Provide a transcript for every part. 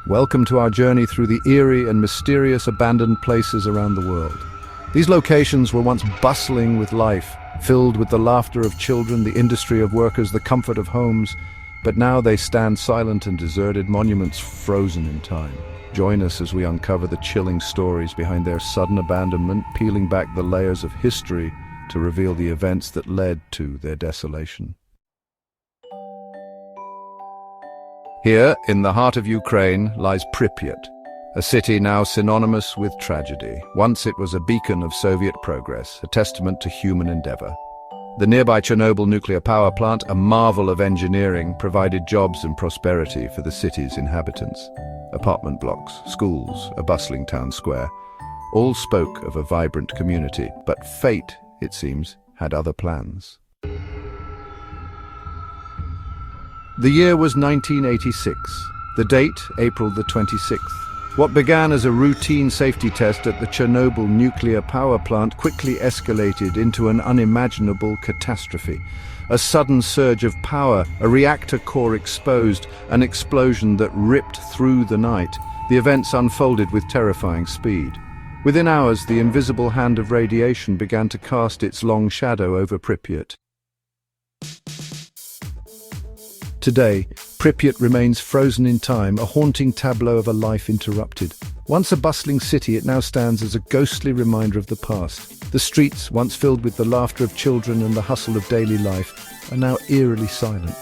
Welcome to our journey through the eerie and mysterious abandoned places around the world. These locations were once bustling with life, filled with the laughter of children, the industry of workers, the comfort of homes, but now they stand silent and deserted, monuments frozen in time. Join us as we uncover the chilling stories behind their sudden abandonment, peeling back the layers of history to reveal the events that led to their desolation. Here, in the heart of Ukraine, lies Pripyat, a city now synonymous with tragedy. Once it was a beacon of Soviet progress, a testament to human endeavor. The nearby Chernobyl nuclear power plant, a marvel of engineering, provided jobs and prosperity for the city's inhabitants. Apartment blocks, schools, a bustling town square, all spoke of a vibrant community, but fate, it seems, had other plans. The year was 1986. The date, April the 26th. What began as a routine safety test at the Chernobyl nuclear power plant quickly escalated into an unimaginable catastrophe. A sudden surge of power, a reactor core exposed, an explosion that ripped through the night. The events unfolded with terrifying speed. Within hours, the invisible hand of radiation began to cast its long shadow over Pripyat. Today, Pripyat remains frozen in time, a haunting tableau of a life interrupted. Once a bustling city, it now stands as a ghostly reminder of the past. The streets, once filled with the laughter of children and the hustle of daily life, are now eerily silent.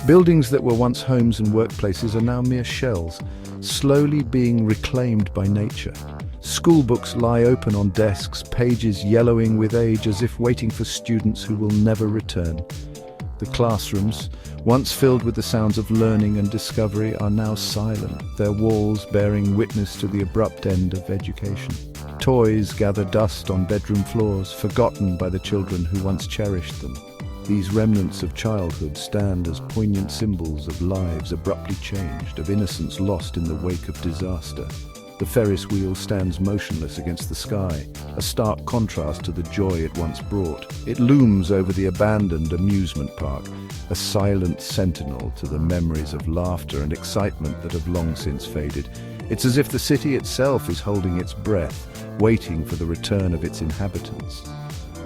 Buildings that were once homes and workplaces are now mere shells, slowly being reclaimed by nature. School books lie open on desks, pages yellowing with age as if waiting for students who will never return. The classrooms, once filled with the sounds of learning and discovery, are now silent, their walls bearing witness to the abrupt end of education. Toys gather dust on bedroom floors, forgotten by the children who once cherished them. These remnants of childhood stand as poignant symbols of lives abruptly changed, of innocence lost in the wake of disaster. The Ferris wheel stands motionless against the sky, a stark contrast to the joy it once brought. It looms over the abandoned amusement park, a silent sentinel to the memories of laughter and excitement that have long since faded. It's as if the city itself is holding its breath, waiting for the return of its inhabitants.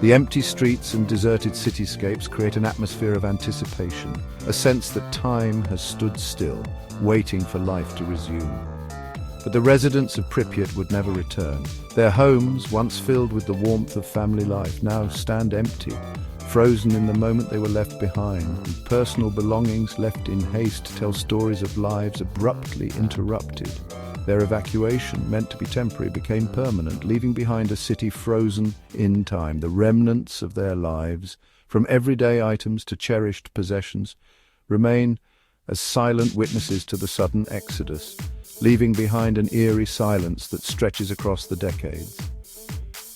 The empty streets and deserted cityscapes create an atmosphere of anticipation, a sense that time has stood still, waiting for life to resume. But the residents of Pripyat would never return. Their homes, once filled with the warmth of family life, now stand empty, frozen in the moment they were left behind, and personal belongings left in haste tell stories of lives abruptly interrupted. Their evacuation, meant to be temporary, became permanent, leaving behind a city frozen in time. The remnants of their lives, from everyday items to cherished possessions, remain as silent witnesses to the sudden exodus, leaving behind an eerie silence that stretches across the decades.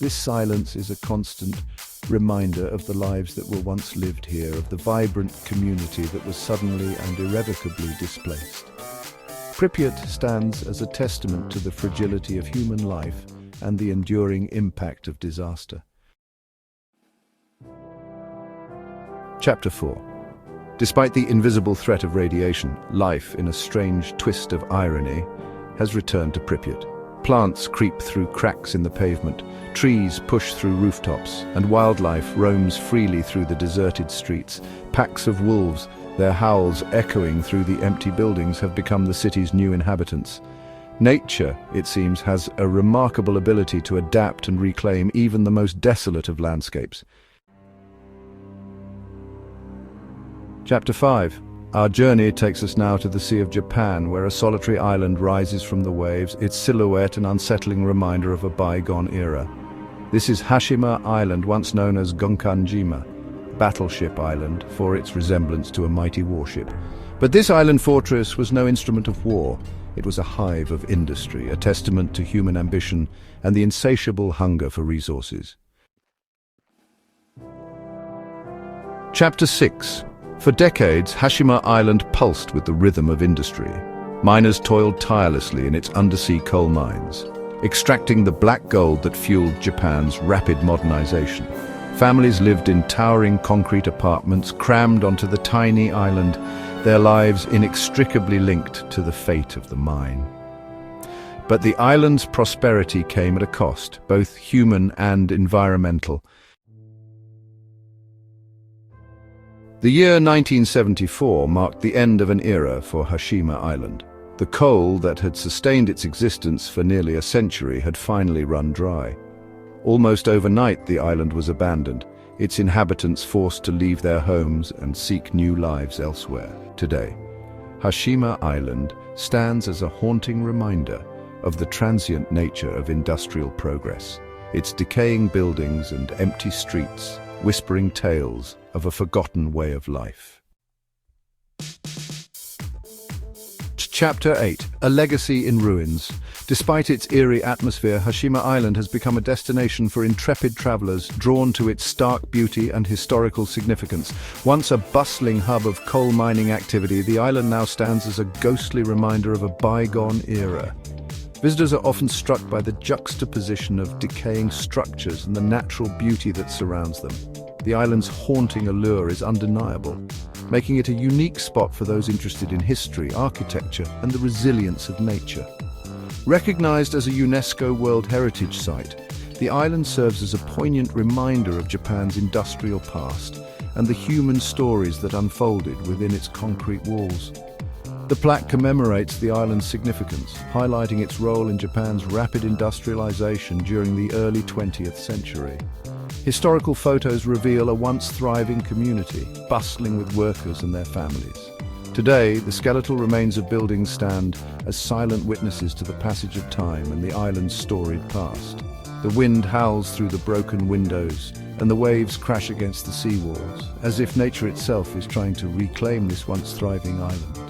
This silence is a constant reminder of the lives that were once lived here, of the vibrant community that was suddenly and irrevocably displaced. Pripyat stands as a testament to the fragility of human life and the enduring impact of disaster. Chapter 4. Despite the invisible threat of radiation, life, in a strange twist of irony, has returned to Pripyat. Plants creep through cracks in the pavement, trees push through rooftops, and wildlife roams freely through the deserted streets. Packs of wolves, their howls echoing through the empty buildings, have become the city's new inhabitants. Nature, it seems, has a remarkable ability to adapt and reclaim even the most desolate of landscapes. Chapter 5. Our journey takes us now to the Sea of Japan, where a solitary island rises from the waves, its silhouette an unsettling reminder of a bygone era. This is Hashima Island, once known as Gonkanjima, Battleship Island, for its resemblance to a mighty warship. But this island fortress was no instrument of war. It was a hive of industry, a testament to human ambition and the insatiable hunger for resources. Chapter 6. For decades, Hashima Island pulsed with the rhythm of industry. Miners toiled tirelessly in its undersea coal mines, extracting the black gold that fueled Japan's rapid modernization. Families lived in towering concrete apartments crammed onto the tiny island, their lives inextricably linked to the fate of the mine. But the island's prosperity came at a cost, both human and environmental. The year 1974 marked the end of an era for Hashima Island. The coal that had sustained its existence for nearly a century had finally run dry. Almost overnight, the island was abandoned, its inhabitants forced to leave their homes and seek new lives elsewhere. Today, Hashima Island stands as a haunting reminder of the transient nature of industrial progress, its decaying buildings and empty streets whispering tales of a forgotten way of life. Chapter 8. A Legacy in Ruins. Despite its eerie atmosphere, Hashima Island has become a destination for intrepid travelers drawn to its stark beauty and historical significance. Once a bustling hub of coal mining activity, the island now stands as a ghostly reminder of a bygone era. Visitors are often struck by the juxtaposition of decaying structures and the natural beauty that surrounds them. The island's haunting allure is undeniable, making it a unique spot for those interested in history, architecture, and the resilience of nature. Recognized as a UNESCO World Heritage Site, the island serves as a poignant reminder of Japan's industrial past and the human stories that unfolded within its concrete walls. The plaque commemorates the island's significance, highlighting its role in Japan's rapid industrialization during the early 20th century. Historical photos reveal a once thriving community, bustling with workers and their families. Today, the skeletal remains of buildings stand as silent witnesses to the passage of time and the island's storied past. The wind howls through the broken windows, and the waves crash against the seawalls, as if nature itself is trying to reclaim this once thriving island.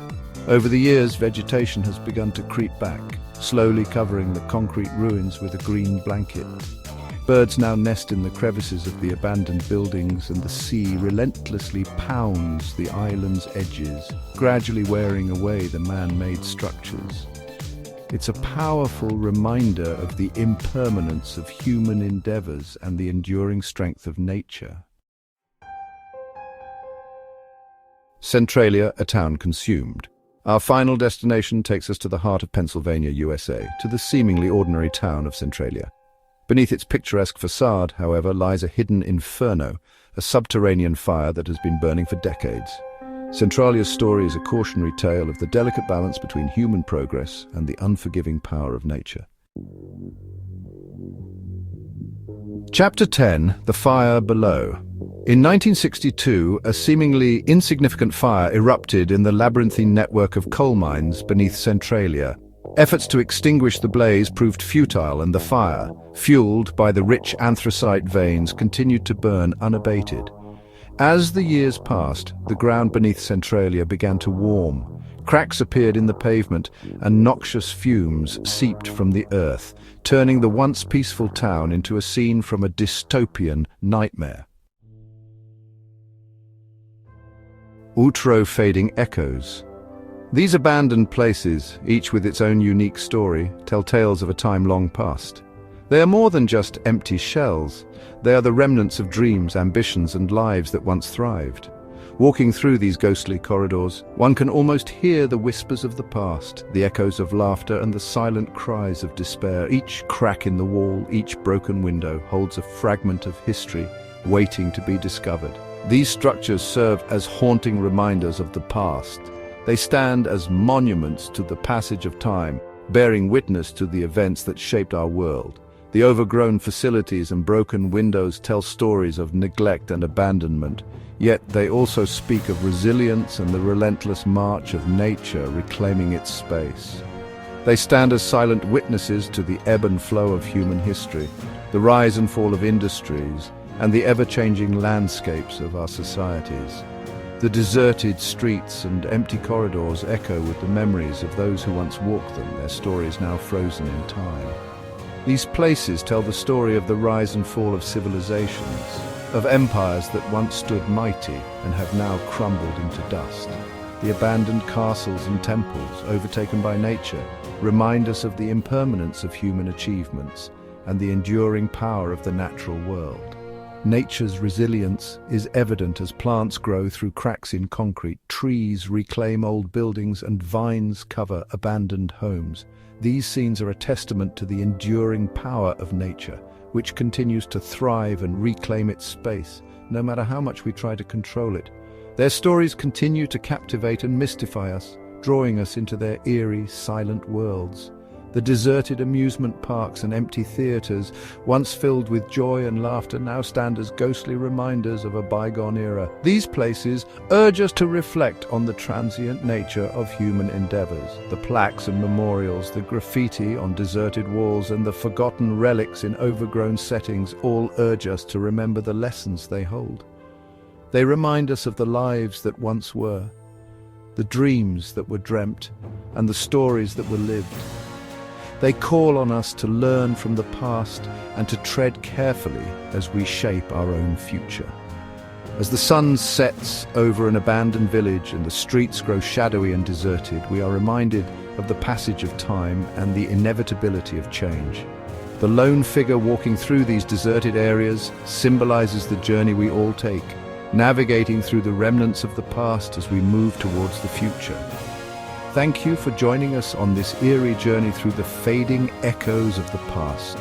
Over the years, vegetation has begun to creep back, slowly covering the concrete ruins with a green blanket. Birds now nest in the crevices of the abandoned buildings, and the sea relentlessly pounds the island's edges, gradually wearing away the man-made structures. It's a powerful reminder of the impermanence of human endeavors and the enduring strength of nature. Centralia, a town consumed. Our final destination takes us to the heart of Pennsylvania, USA, to the seemingly ordinary town of Centralia. Beneath its picturesque facade, however, lies a hidden inferno, a subterranean fire that has been burning for decades. Centralia's story is a cautionary tale of the delicate balance between human progress and the unforgiving power of nature. Chapter 10. The Fire Below. In 1962, a seemingly insignificant fire erupted in the labyrinthine network of coal mines beneath Centralia. Efforts to extinguish the blaze proved futile, and the fire, fueled by the rich anthracite veins, continued to burn unabated. As the years passed, the ground beneath Centralia began to warm. Cracks appeared in the pavement, and noxious fumes seeped from the earth, turning the once peaceful town into a scene from a dystopian nightmare. Outro-fading echoes. These abandoned places, each with its own unique story, tell tales of a time long past. They are more than just empty shells. They are the remnants of dreams, ambitions, and lives that once thrived. Walking through these ghostly corridors, one can almost hear the whispers of the past, the echoes of laughter and the silent cries of despair. Each crack in the wall, each broken window holds a fragment of history waiting to be discovered. These structures serve as haunting reminders of the past. They stand as monuments to the passage of time, bearing witness to the events that shaped our world. The overgrown facilities and broken windows tell stories of neglect and abandonment, yet they also speak of resilience and the relentless march of nature reclaiming its space. They stand as silent witnesses to the ebb and flow of human history, the rise and fall of industries, and the ever-changing landscapes of our societies. The deserted streets and empty corridors echo with the memories of those who once walked them, their stories now frozen in time. These places tell the story of the rise and fall of civilizations, of empires that once stood mighty and have now crumbled into dust. The abandoned castles and temples, overtaken by nature, remind us of the impermanence of human achievements and the enduring power of the natural world. Nature's resilience is evident as plants grow through cracks in concrete, trees reclaim old buildings, and vines cover abandoned homes. These scenes are a testament to the enduring power of nature, which continues to thrive and reclaim its space, no matter how much we try to control it. Their stories continue to captivate and mystify us, drawing us into their eerie, silent worlds. The deserted amusement parks and empty theaters, once filled with joy and laughter, now stand as ghostly reminders of a bygone era. These places urge us to reflect on the transient nature of human endeavors. The plaques and memorials, the graffiti on deserted walls, and the forgotten relics in overgrown settings all urge us to remember the lessons they hold. They remind us of the lives that once were, the dreams that were dreamt, and the stories that were lived. They call on us to learn from the past and to tread carefully as we shape our own future. As the sun sets over an abandoned village and the streets grow shadowy and deserted, we are reminded of the passage of time and the inevitability of change. The lone figure walking through these deserted areas symbolizes the journey we all take, navigating through the remnants of the past as we move towards the future. Thank you for joining us on this eerie journey through the fading echoes of the past.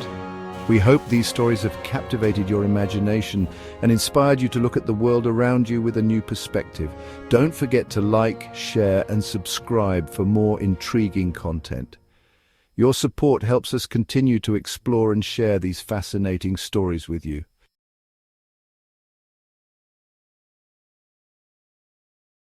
We hope these stories have captivated your imagination and inspired you to look at the world around you with a new perspective. Don't forget to like, share, and subscribe for more intriguing content. Your support helps us continue to explore and share these fascinating stories with you.